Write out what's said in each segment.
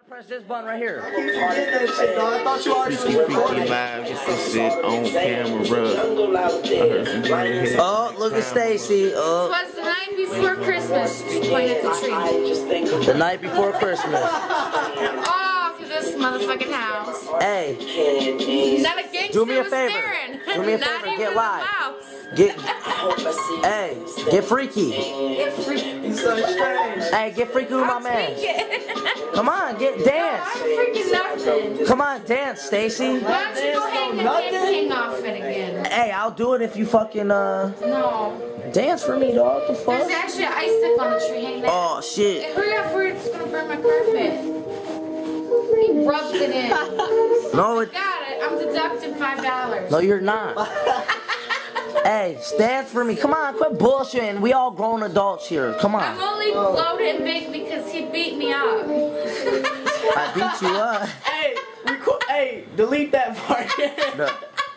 Press this button right here. I thought you already was recording. Live, just to sit on camera, bro. Oh, look at Stacy. Oh. It was the night before Christmas. Point at the tree. The night before Christmas. Oh, to this motherfucking house. Hey. Not a gangster Do me a was favor. staring. Do me a Not favor. even Get a live. mouse. Hey. Get freaky. Get freaking. He's so strange. Hey, get freaky with my man. Come on, dance. I'm freaking nothing. Come on, dance, Stacy. Why don't you go hang the king off it again? Hey, I'll do it if you fucking No. dance for me, dog. The fuck? There's actually an ice stick on the tree. Hang there. Oh shit. Hey, hurry up, hurry up. It's gonna burn my carpet. He rubs it in. No, it. Got it. I'm deducting $5. No, you're not. Hey, dance for me. Come on, quit bullshitting. We all grown adults here. Come I'm on. only loaded and big because he beat me up. I beat you up. Hey, delete that part. No.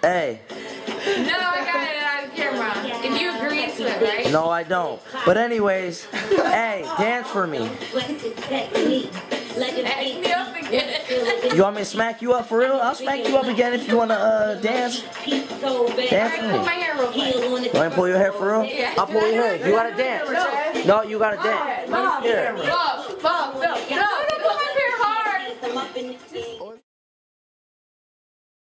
Hey. No, I got it on camera. If you agree to it, right? No, I don't. But anyways, hey, dance for me. Act me up again. You want me to smack you up for real? I'll smack you up again if you wanna dance. Dance for Alright, pull my me. hair real quick. You want me to pull your hair for real? Yeah. I'll pull your hair. You gotta dance. No, you gotta dance. Here. Bob, no, don't pull my hair hard.